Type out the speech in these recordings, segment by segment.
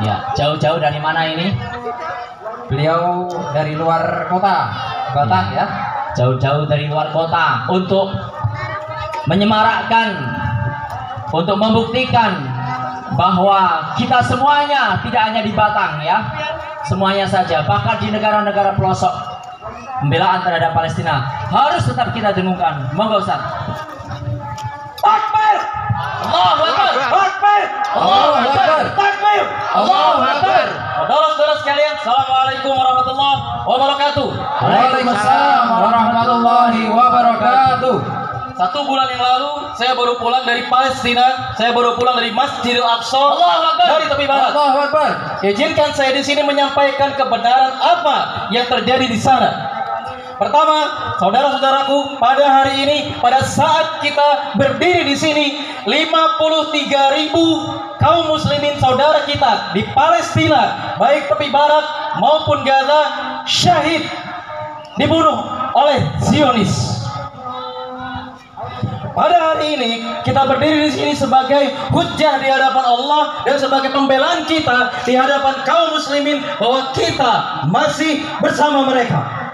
Ya, jauh-jauh dari mana ini? Beliau dari luar kota, Batang ya. Jauh-jauh dari luar kota untuk menyemarakkan, untuk membuktikan bahwa kita semuanya tidak hanya di Batang ya, semuanya saja, bahkan di negara-negara pelosok, pembelaan terhadap Palestina harus tetap kita dengungkan. Monggo Ustaz. Takbir! Allahu Akbar! Takbir! Allahu Akbar! Takbir! Allahu Akbar! Saudara-saudara sekalian, Assalamualaikum warahmatullahi wabarakatuh. Waalaikumsalam warahmatullahi wabarakatuh. 1 bulan yang lalu saya baru pulang dari Palestina. Saya baru pulang dari Masjidil Aqsa dari tepi barat. Allahu Akbar. Izinkan saya di sini menyampaikan kebenaran apa yang terjadi di sana. Pertama, saudara-saudaraku, pada hari ini, pada saat kita berdiri di sini, 53.000 kaum muslimin saudara kita di Palestina, baik tepi barat maupun Gaza, syahid dibunuh oleh Zionis. Pada hari ini kita berdiri di sini sebagai hujjah di hadapan Allah dan sebagai pembelaan kita di hadapan kaum muslimin bahwa kita masih bersama mereka.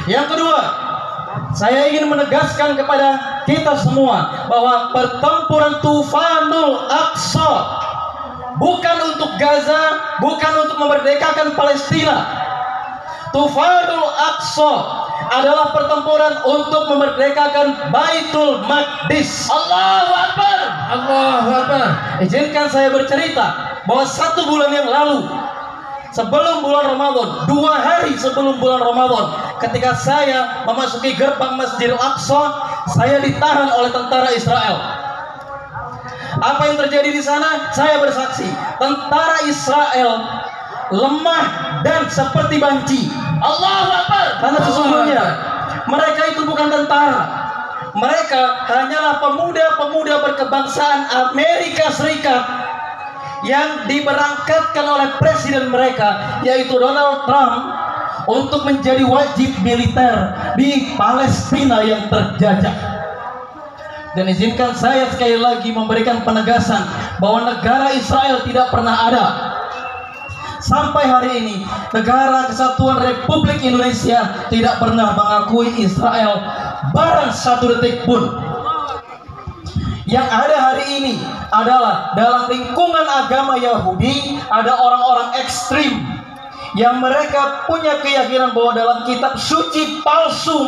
Yang kedua, saya ingin menegaskan kepada kita semua bahwa pertempuran Tufanul Aqsa bukan untuk Gaza, bukan untuk memerdekakan Palestina. Tufanul Aqsa adalah pertempuran untuk memerdekakan Baitul Maqdis. Allahu Akbar. Allahu Akbar. Izinkan saya bercerita bahwa 1 bulan yang lalu, sebelum bulan Ramadan, 2 hari sebelum bulan Ramadan, ketika saya memasuki gerbang Masjidil Aqsa, saya ditahan oleh tentara Israel. Apa yang terjadi di sana? Saya bersaksi, tentara Israel lemah dan seperti banci. Allahu Akbar. Karena sesungguhnya mereka itu bukan tentara. Mereka hanyalah pemuda-pemuda berkebangsaan Amerika Serikat yang diberangkatkan oleh presiden mereka, yaitu Donald Trump, untuk menjadi wajib militer di Palestina yang terjajah. Dan izinkan saya sekali lagi memberikan penegasan bahwa negara Israel tidak pernah ada. Sampai hari ini, Negara Kesatuan Republik Indonesia tidak pernah mengakui Israel barang 1 detik pun. Yang ada hari ini adalah dalam lingkungan agama Yahudi ada orang-orang ekstrim yang mereka punya keyakinan bahwa dalam kitab suci palsu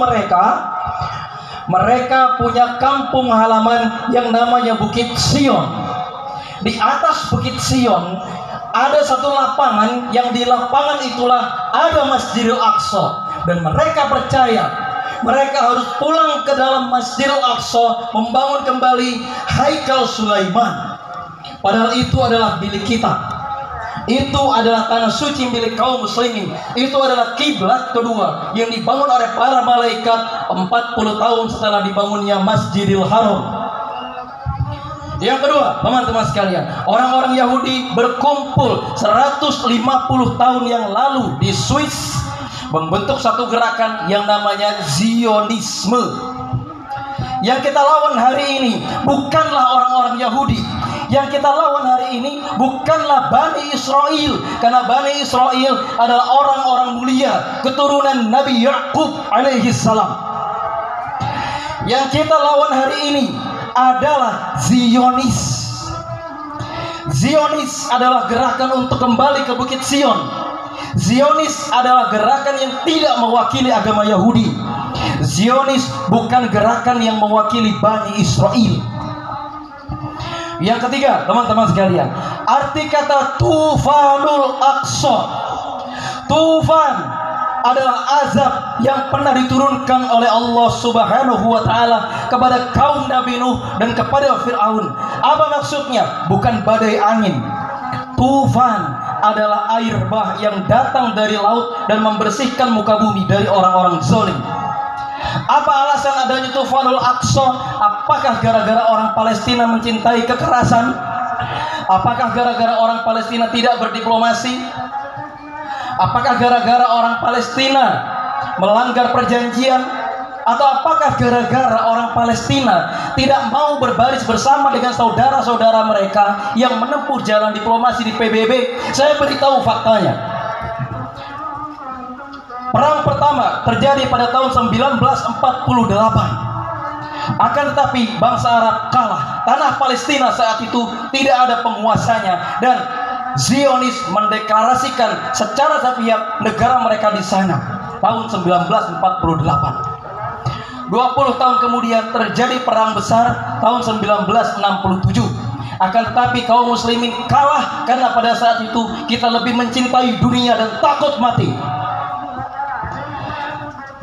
mereka punya kampung halaman yang namanya Bukit Sion. Di atas Bukit Sion ada satu lapangan, yang di lapangan itulah ada Masjidil Aqsa, dan mereka percaya mereka harus pulang ke dalam Masjidil Aqsa membangun kembali Haikal Sulaiman. Padahal itu adalah milik kita. Itu adalah tanah suci milik kaum muslimin. Itu adalah kiblat kedua yang dibangun oleh para malaikat 40 tahun setelah dibangunnya Masjidil Haram. Yang kedua, teman-teman sekalian, orang-orang Yahudi berkumpul 150 tahun yang lalu di Swiss, membentuk satu gerakan yang namanya Zionisme. Yang kita lawan hari ini bukanlah orang-orang Yahudi. Yang kita lawan hari ini bukanlah Bani Israel, karena Bani Israel adalah orang-orang mulia, keturunan Nabi Yakub alaihi salam. Yang kita lawan hari ini adalah Zionis. Zionis adalah gerakan untuk kembali ke Bukit Sion. Zionis adalah gerakan yang tidak mewakili agama Yahudi. Zionis bukan gerakan yang mewakili Bani Israel. Yang ketiga, teman-teman sekalian, arti kata Tufanul Aqsa. Tufan adalah azab yang pernah diturunkan oleh Allah Subhanahu wa taala kepada kaum Nabi Nuh dan kepada Firaun. Apa maksudnya? Bukan badai angin. Tufan adalah air bah yang datang dari laut dan membersihkan muka bumi dari orang-orang zalim. Apa alasan adanya Tufanul Aqsa? Apakah gara-gara orang Palestina mencintai kekerasan? Apakah gara-gara orang Palestina tidak berdiplomasi? Apakah gara-gara orang Palestina melanggar perjanjian? Atau apakah gara-gara orang Palestina tidak mau berbaris bersama dengan saudara-saudara mereka yang menempuh jalan diplomasi di PBB? Saya beritahu faktanya. Perang pertama terjadi pada tahun 1948. Akan tetapi bangsa Arab kalah. Tanah Palestina saat itu tidak ada penguasanya, dan Zionis mendeklarasikan secara sepihak negara mereka di sana tahun 1948. 20 tahun kemudian terjadi perang besar tahun 1967. Akan tetapi kaum muslimin kalah karena pada saat itu kita lebih mencintai dunia dan takut mati.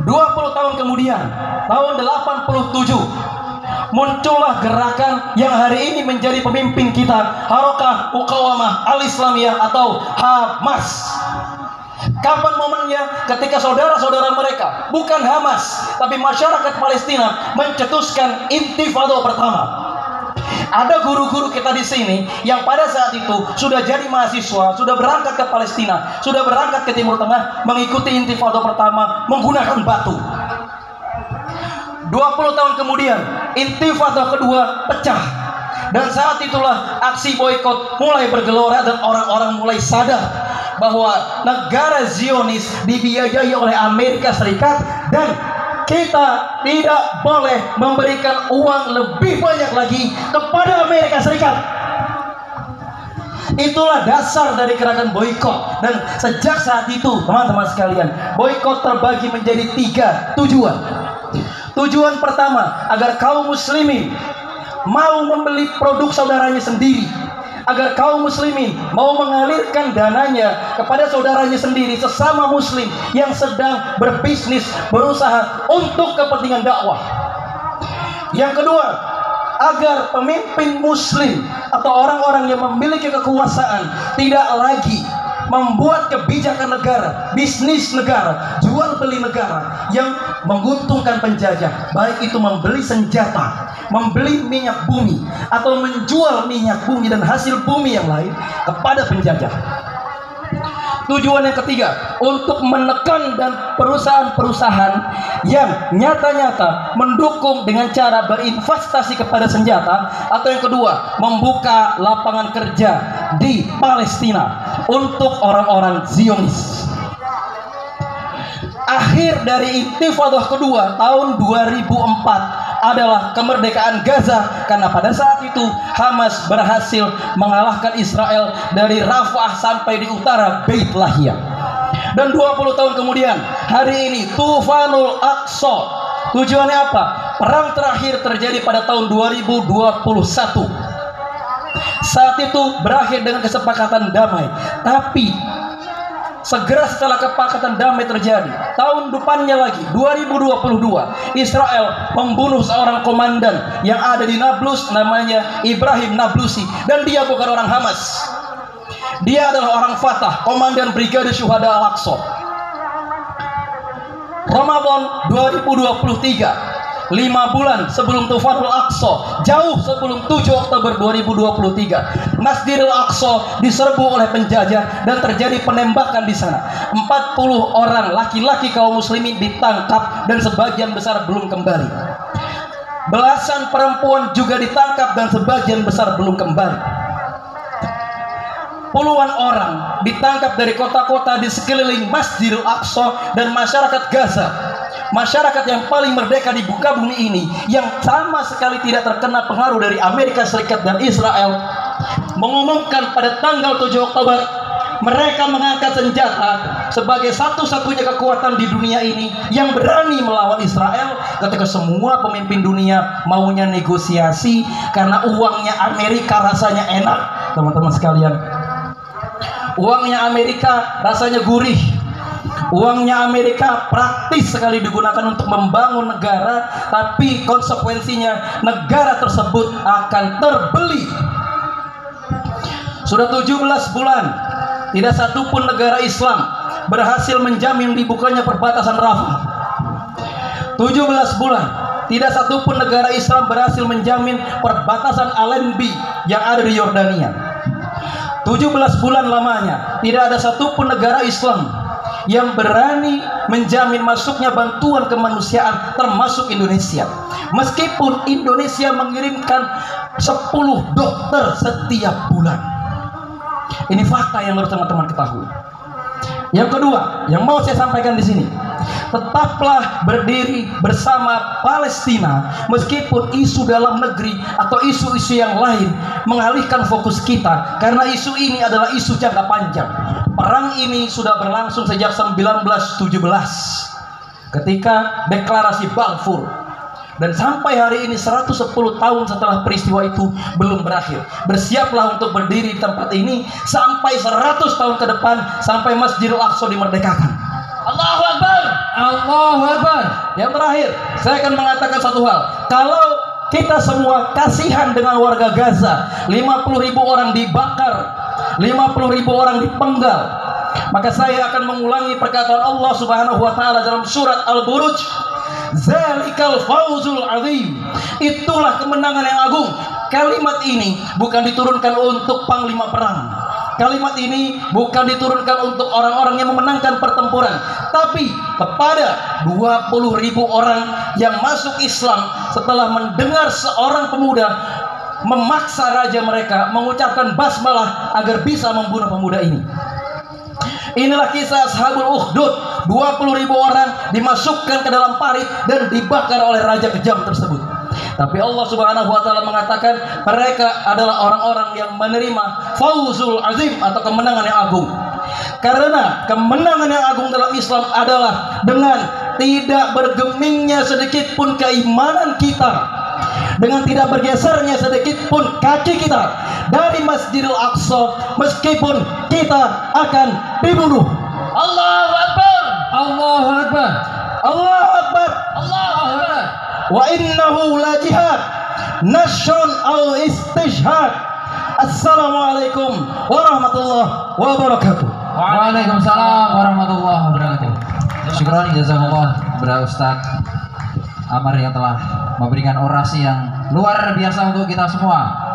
20 tahun kemudian, tahun 87, muncullah gerakan yang hari ini menjadi pemimpin kita, Harakah Muqawamah Al-Islamiyah atau Hamas. Kapan momennya? Ketika saudara-saudara mereka, bukan Hamas, tapi masyarakat Palestina mencetuskan intifada pertama. Ada guru-guru kita di sini yang pada saat itu sudah jadi mahasiswa, sudah berangkat ke Palestina, sudah berangkat ke Timur Tengah mengikuti intifada pertama menggunakan batu. 20 tahun kemudian intifada kedua pecah, dan saat itulah aksi boikot mulai bergelora dan orang-orang mulai sadar bahwa negara Zionis dibiayai oleh Amerika Serikat dan kita tidak boleh memberikan uang lebih banyak lagi kepada Amerika Serikat. Itulah dasar dari gerakan boikot, dan sejak saat itu teman-teman sekalian, boikot terbagi menjadi 3 tujuan. Tujuan pertama, agar kaum muslimin mau membeli produk saudaranya sendiri, agar kaum muslimin mau mengalirkan dananya kepada saudaranya sendiri, sesama muslim yang sedang berbisnis, berusaha untuk kepentingan dakwah. Yang kedua, agar pemimpin muslim atau orang-orang yang memiliki kekuasaan tidak lagi membuat kebijakan negara, bisnis negara, jual beli negara yang menguntungkan penjajah, baik itu membeli senjata, membeli minyak bumi, atau menjual minyak bumi dan hasil bumi yang lain kepada penjajah. Tujuan yang ketiga, untuk menekan dan perusahaan-perusahaan yang nyata-nyata mendukung dengan cara berinvestasi kepada senjata, atau yang kedua, membuka lapangan kerja di Palestina untuk orang-orang Zionis. Akhir dari intifada kedua tahun 2004 adalah kemerdekaan Gaza, karena pada saat itu Hamas berhasil mengalahkan Israel dari Rafah sampai di utara Beit Lahia. Dan 20 tahun kemudian, hari ini Tufanul Aqsa. Tujuannya apa? Perang terakhir terjadi pada tahun 2021. Saat itu berakhir dengan kesepakatan damai, tapi segera setelah kesepakatan damai terjadi, tahun depannya lagi 2022, Israel membunuh seorang komandan yang ada di Nablus, namanya Ibrahim Nablusi, dan dia bukan orang Hamas, dia adalah orang Fatah, komandan Brigade Syuhada Al-Aqsa. Ramadan 2023, 5 bulan sebelum Tufanul Aqsa, jauh sebelum 7 Oktober 2023, Masjidil Aqsa diserbu oleh penjajah dan terjadi penembakan di sana. 40 orang laki-laki kaum muslimin ditangkap dan sebagian besar belum kembali. Belasan perempuan juga ditangkap dan sebagian besar belum kembali. Puluhan orang ditangkap dari kota-kota di sekeliling Masjidil Aqsa dan masyarakat Gaza, masyarakat yang paling merdeka di muka bumi ini, yang sama sekali tidak terkena pengaruh dari Amerika Serikat dan Israel, mengumumkan pada tanggal 7 Oktober mereka mengangkat senjata sebagai satu-satunya kekuatan di dunia ini yang berani melawan Israel, ketika semua pemimpin dunia maunya negosiasi karena uangnya Amerika rasanya enak. Teman-teman sekalian, uangnya Amerika rasanya gurih, uangnya Amerika praktis sekali digunakan untuk membangun negara, tapi konsekuensinya negara tersebut akan terbeli. Sudah 17 bulan tidak satupun negara Islam berhasil menjamin dibukanya perbatasan Rafah. 17 bulan tidak satupun negara Islam berhasil menjamin perbatasan Allenby yang ada di Yordania. 17 bulan lamanya tidak ada satupun negara Islam yang berani menjamin masuknya bantuan kemanusiaan termasuk Indonesia. Meskipun Indonesia mengirimkan 10 dokter setiap bulan. Ini fakta yang harus teman-teman ketahui. Yang kedua, yang mau saya sampaikan di sini, tetaplah berdiri bersama Palestina meskipun isu dalam negeri atau isu-isu yang lain mengalihkan fokus kita, karena isu ini adalah isu jangka panjang. Perang ini sudah berlangsung sejak 1917 ketika deklarasi Balfour, dan sampai hari ini 110 tahun setelah peristiwa itu belum berakhir. Bersiaplah untuk berdiri di tempat ini sampai 100 tahun ke depan, sampai Masjidil Aqsa dimerdekakan. Allahu Akbar. Allahu Akbar. Yang terakhir, saya akan mengatakan satu hal. Kalau kita semua kasihan dengan warga Gaza, 50.000 orang dibakar, 50.000 orang dipenggal, maka saya akan mengulangi perkataan Allah Subhanahu wa taala dalam surat Al-Buruj, zalikal fawzul azim, itulah kemenangan yang agung. Kalimat ini bukan diturunkan untuk panglima perang, kalimat ini bukan diturunkan untuk orang-orang yang memenangkan pertempuran, tapi kepada 20.000 orang yang masuk Islam setelah mendengar seorang pemuda memaksa raja mereka mengucapkan basmalah agar bisa membunuh pemuda ini. Inilah kisah Ashabul Ukhdud. 20.000 orang dimasukkan ke dalam parit dan dibakar oleh raja kejam tersebut. Tapi Allah Subhanahu wa taala mengatakan mereka adalah orang-orang yang menerima fauzul azim atau kemenangan yang agung. Karena kemenangan yang agung dalam Islam adalah dengan tidak bergemingnya sedikit pun keimanan kita, dengan tidak bergesernya sedikit pun kaki kita dari Masjidil Aqsa meskipun kita akan dibunuh. Allahu Akbar. Allahu Akbar. Allahu Akbar. Allahu Akbar. Wa innahu la jihad nashrun al istishhad. Assalamualaikum warahmatullahi wabarakatuh. Waalaikumsalam warahmatullahi wabarakatuh. Syukran jazakallah kepada Ustaz Amar yang telah memberikan orasi yang luar biasa untuk kita semua.